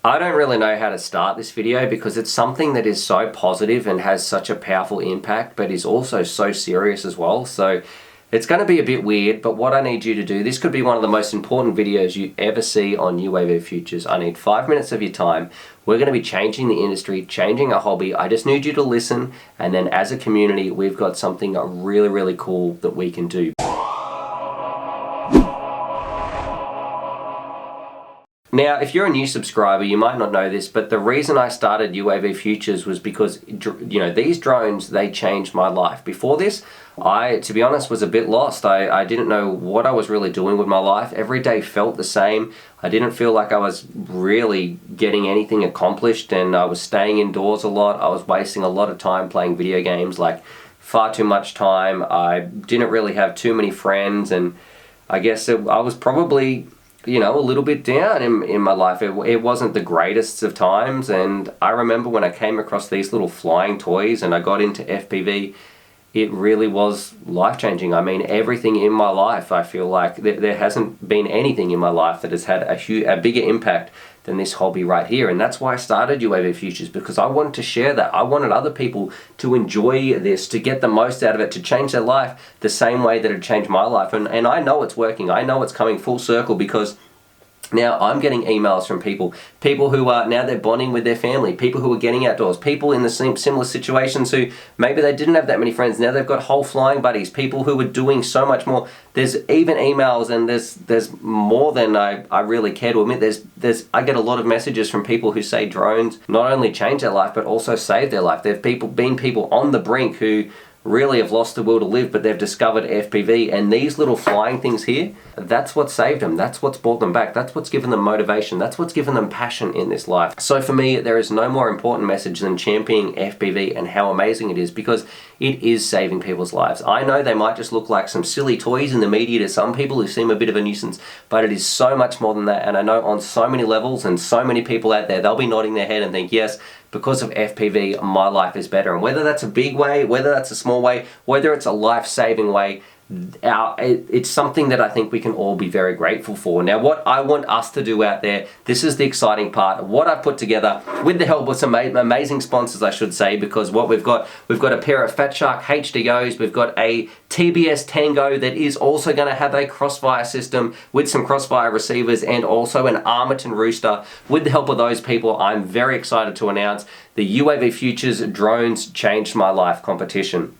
I don't really know how to start this video because it's something that is so positive and has such a powerful impact, but is also so serious as well. So it's going to be a bit weird, but what I need you to do, this could be one of the most important videos you ever see on UAVfutures. I need 5 minutes of your time. We're going to be changing the industry, changing our hobby. I just need you to listen, and then as a community, we've got something really, really cool that we can do. Now, if you're a new subscriber, you might not know this, but the reason I started UAVfutures was because, these drones, they changed my life. Before this, I, to be honest, was a bit lost. I didn't know what I was really doing with my life. Every day felt the same. I didn't feel like I was really getting anything accomplished, and I was staying indoors a lot. I was wasting a lot of time playing video games, like far too much time. I didn't really have too many friends, and I guess I was probably a little bit down in my life. It wasn't the greatest of times, and I remember when I came across these little flying toys and I got into FPV, it really was life-changing. I mean, everything in my life, I feel like there hasn't been anything in my life that has had a bigger impact than this hobby right here. And that's why I started UAVfutures, because I wanted to share that. I wanted other people to enjoy this, to get the most out of it, to change their life the same way that it changed my life. And I know it's working. I know it's coming full circle, because now I'm getting emails from people who are now they're bonding with their family, people who are getting outdoors, people in the similar situations who maybe they didn't have that many friends. Now they've got whole flying buddies, people who are doing so much more. There's even emails, and there's more than I really care to admit. I get a lot of messages from people who say drones not only change their life but also save their life. There've been people on the brink who really have lost the will to live, but they've discovered FPV, and these little flying things here, that's what saved them. That's what's brought them back. That's what's given them motivation. That's what's given them passion in this life. So for me, there is no more important message than championing FPV and how amazing it is, because it is saving people's lives. I know they might just look like some silly toys in the media to some people who seem a bit of a nuisance, but it is so much more than that. And I know on so many levels, and so many people out there, they'll be nodding their head and think, yes, because of FPV, my life is better. And whether that's a big way, whether that's a small way, whether it's a life-saving way, it's something that I think we can all be very grateful for. Now, what I want us to do out there, this is the exciting part of what I've put together with the help of some amazing sponsors, I should say, because what we've got a pair of fatshark HDOs, we've got a TBS Tango that is also going to have a crossfire system with some crossfire receivers, and also an armattan rooster. With the help of those people, I'm very excited to announce the UAVfutures Drones Changed My Life competition.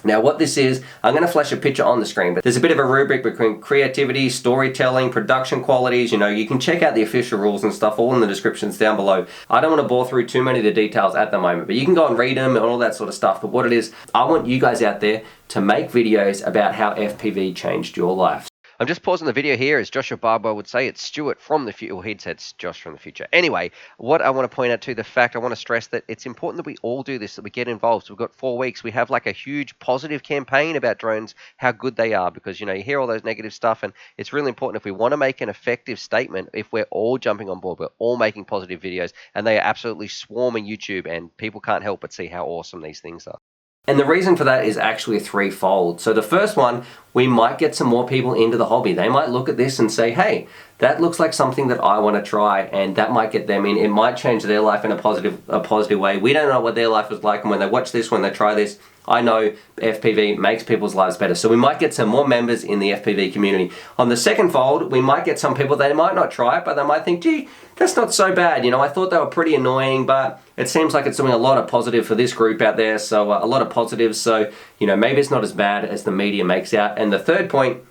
Now what this is, I'm going to flash a picture on the screen, but there's a bit of a rubric between creativity, storytelling, production qualities. You can check out the official rules and stuff all in the descriptions down below. I don't want to bore through too many of the details at the moment, but you can go and read them and all that sort of stuff. But what it is, I want you guys out there to make videos about how FPV changed your life. I'm just pausing the video here, as Joshua Barbara would say. It's Stuart from the future. Well, he'd say it's Josh from the future. Anyway, what I want to point out to the fact, I want to stress that it's important that we all do this, that we get involved. So we've got 4 weeks. We have like a huge positive campaign about drones, how good they are, because, you hear all those negative stuff, and it's really important if we want to make an effective statement, if we're all jumping on board, we're all making positive videos, and they are absolutely swarming YouTube, and people can't help but see how awesome these things are. And the reason for that is actually threefold. So the first one, we might get some more people into the hobby. They might look at this and say, hey, that looks like something that I want to try, and that might get them in. It might change their life in a positive way. We don't know what their life was like, and when they watch this, when they try this, I know FPV makes people's lives better. So we might get some more members in the FPV community. On the second fold, we might get some people, they might not try it, but they might think, gee, that's not so bad. I thought they were pretty annoying, but it seems like it's doing a lot of positive for this group out there. So a lot of positives. So, maybe it's not as bad as the media makes out. And the third point,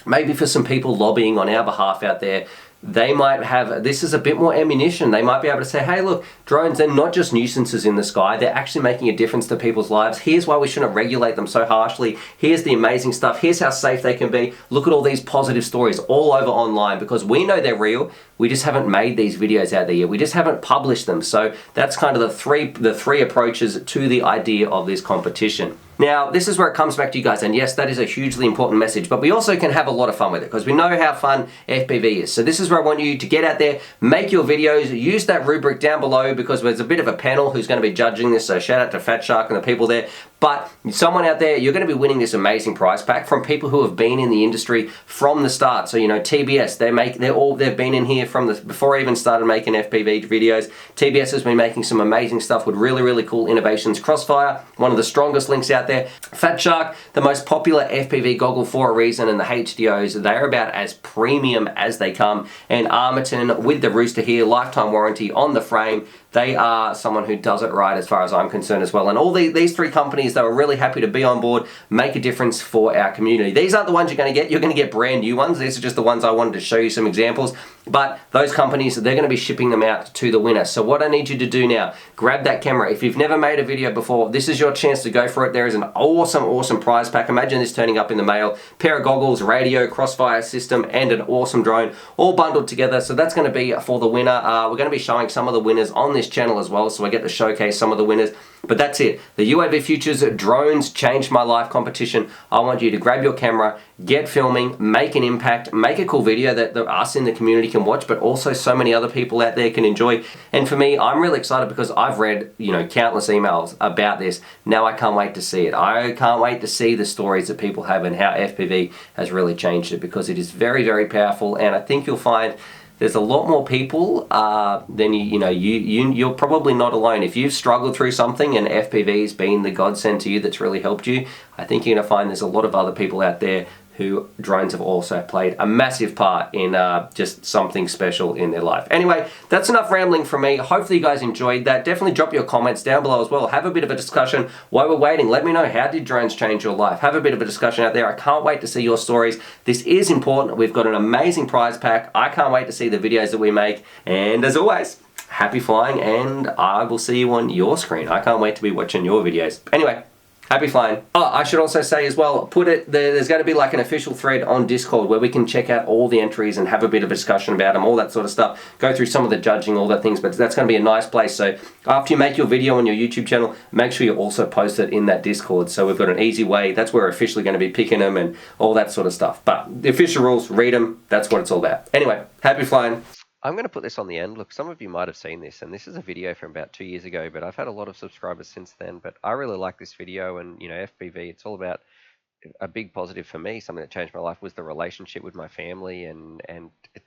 maybe for some people lobbying on our behalf out there, they might have, this is a bit more ammunition. They might be able to say, hey, look, drones, they're not just nuisances in the sky. They're actually making a difference to people's lives. Here's why we shouldn't regulate them so harshly. Here's the amazing stuff. Here's how safe they can be. Look at all these positive stories all over online, because we know they're real. We just haven't made these videos out there yet. We just haven't published them. So that's kind of the three approaches to the idea of this competition. Now, this is where it comes back to you guys, and yes, that is a hugely important message, but we also can have a lot of fun with it because we know how fun FPV is. So this is where I want you to get out there, make your videos, use that rubric down below because there's a bit of a panel who's going to be judging this, so shout out to Fatshark and the people there. But someone out there, you're going to be winning this amazing prize pack from people who have been in the industry from the start. So, you know, TBS, they've been in here from before I even started making FPV videos. TBS has been making some amazing stuff with really, really cool innovations. Crossfire, one of the strongest links out there. Fatshark, the most popular FPV goggle for a reason, and the HDOs, they're about as premium as they come. And Armattan with the Rooster here, lifetime warranty on the frame. They are someone who does it right as far as I'm concerned as well. And all these three companies, they were really happy to be on board, make a difference for our community. These aren't the ones you're going to get. You're going to get brand new ones. These are just the ones I wanted to show you some examples. But those companies, they're going to be shipping them out to the winner. So what I need you to do now, grab that camera. If you've never made a video before, this is your chance to go for it. There is an awesome, awesome prize pack. Imagine this turning up in the mail. Pair of goggles, radio, crossfire system, and an awesome drone, all bundled together. So that's going to be for the winner. We're going to be showing some of the winners on this channel as well, so I get to showcase some of the winners. But that's it. The UAVfutures Drones Changed My Life competition. I want you to grab your camera, get filming, make an impact, make a cool video that us in the community can watch, but also so many other people out there can enjoy. And for me, I'm really excited because I've read, you know, countless emails about this. Now I can't wait to see it. I can't wait to see the stories that people have and how FPV has really changed it, because it is very, very powerful. And I think you'll find there's a lot more people than you're probably not alone. If you've struggled through something and FPV's been the godsend to you that's really helped you, I think you're going to find there's a lot of other people out there who drones have also played a massive part in just something special in their life. Anyway, that's enough rambling from me. Hopefully you guys enjoyed that. Definitely drop your comments down below as well. Have a bit of a discussion while we're waiting. Let me know, how did drones change your life? Have a bit of a discussion out there. I can't wait to see your stories. This is important. We've got an amazing prize pack. I can't wait to see the videos that we make. And as always, happy flying, and I will see you on your screen. I can't wait to be watching your videos. Anyway, happy flying. Oh, I should also say as well, there's going to be like an official thread on Discord where we can check out all the entries and have a bit of a discussion about them, all that sort of stuff. Go through some of the judging, all that things, but that's going to be a nice place. So after you make your video on your YouTube channel, make sure you also post it in that Discord. So we've got an easy way. That's where we're officially going to be picking them and all that sort of stuff. But the official rules, read them. That's what it's all about. Anyway, happy flying. I'm going to put this on the end. Look, some of you might have seen this, and this is a video from about 2 years ago, but I've had a lot of subscribers since then. But I really like this video, and you know, FPV, it's all about a big positive for me. Something that changed my life was the relationship with my family, and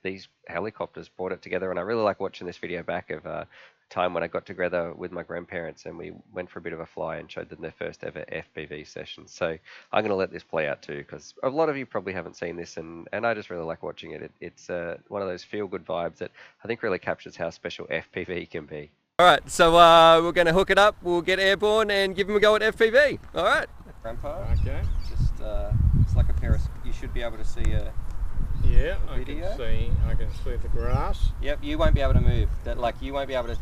these helicopters brought it together. And I really like watching this video back of time when I got together with my grandparents and we went for a bit of a fly and showed them their first ever FPV session. So I'm going to let this play out too, because a lot of you probably haven't seen this, and I just really like watching it. It's one of those feel-good vibes that I think really captures how special FPV can be. Alright, so we're going to hook it up, we'll get airborne and give them a go at FPV. Alright. Grandpa, okay. Just, it's like a pair of, you should be able to see a video. I can see the grass. Yep, you won't be able to move. You won't be able to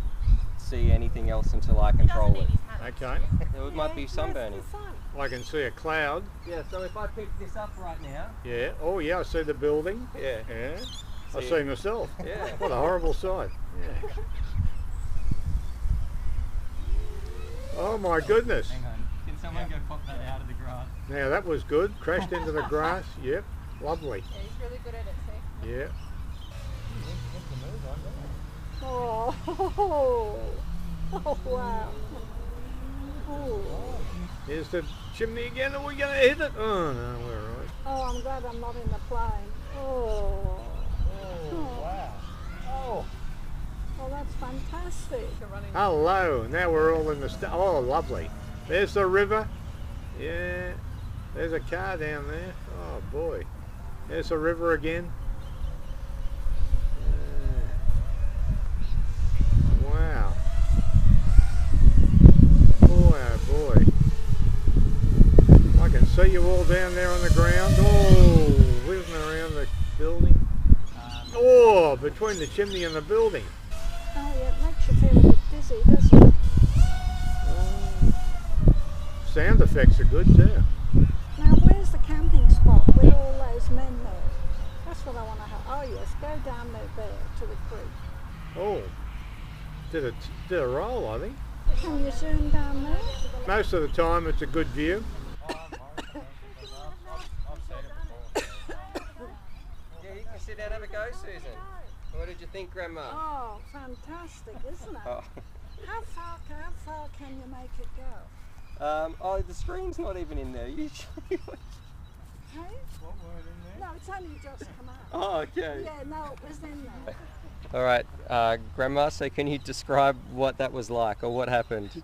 see anything else until I control it. Okay. There might be sunburning. I can see a cloud. Yeah, so if I pick this up right now. Yeah, oh yeah, I see the building. Yeah. Yeah. I see myself. Yeah. What a horrible sight. Yeah. Oh my goodness. Hang on, can someone go pop that out of the grass? Now that was good, crashed into the grass, yep, lovely. Yeah, he's really good at it, see? Yeah. Oh, oh wow. Oh. Here's the chimney again, are we going to hit it? Oh no, we're all right. Oh, I'm glad I'm not in the plane. Oh. Oh, wow. Oh. Oh, that's fantastic. Hello, now we're all in the oh, lovely. There's the river. Yeah. There's a car down there. Oh boy. There's the river again. Wow. Boy, oh boy. I can see you all down there on the ground. Oh, whizzing around the building. Oh, between the chimney and the building. Oh yeah, it makes you feel a bit dizzy, doesn't it? Sound effects are good too. Now where's the camping spot with all those men there? That's what I want to have. Oh yes, go down there to the creek. Oh, did a roll, I think. Can you zoom down there? Most of the time it's a good view. sit down and have a go, Susan? What did you think, Grandma? Oh, fantastic, isn't it? Oh. How far can you make it go? Oh, the screen's not even in there. Usually. Hey? What word in there? No, it's only just come out. Oh, okay. Yeah, no, it was in there. All right, Grandma, so can you describe what that was like or what happened?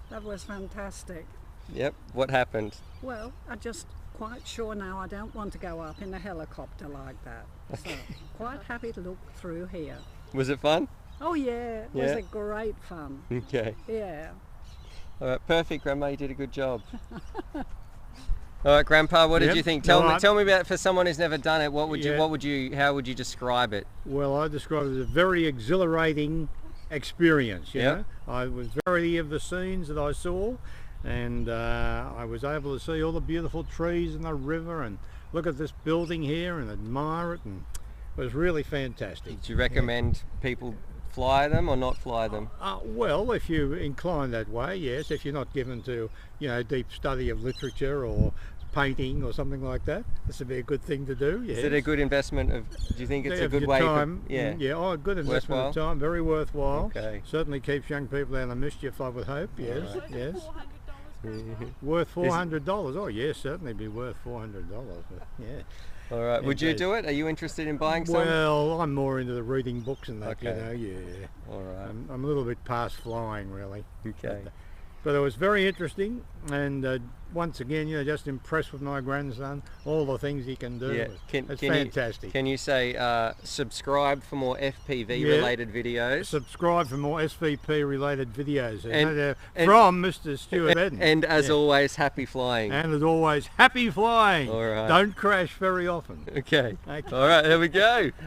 That was fantastic. Yep, what happened? Well, I'm just quite sure now I don't want to go up in a helicopter like that. So, quite happy to look through here. Was it fun? Oh yeah, it was Yeah? a great fun. Okay. Yeah. All right, perfect, Grandma, you did a good job. All right, Grandpa, what did Yep. you think? No, Tell me about it for someone who's never done it. How would you describe it? Well, I describe it as a very exhilarating experience. You Yep. know? I was very of the scenes that I saw, and I was able to see all the beautiful trees and the river, and look at this building here and admire it, and it was really fantastic. Did you recommend people fly them or not fly them? Well, if you incline that way, yes. If you're not given to, deep study of literature or painting or something like that, this would be a good thing to do. Yes. Is it a good investment of? Do you think it's a Of good your way? time, Yeah. yeah. Oh, good investment of time. Very worthwhile. Okay. Certainly keeps young people out of mischief, I would hope. Yes, yes. Worth $400. Oh, yes, certainly be worth $400. Yeah. All right. Would you Indeed. do it? Are you interested in buying some? Well, I'm more into the reading books and that. Okay. Yeah. All right. I'm a little bit past flying, really. Okay. But it was very interesting, and once again, just impressed with my grandson, all the things he can do. Yeah. It's fantastic. Can you say subscribe for more FPV Yeah. related videos? Subscribe for more SVP related videos And- from Mr. Stuart Eden. And as Yeah. always, happy flying. And as always, happy flying. All right. Don't crash very often. Okay. Okay. All right. There we go.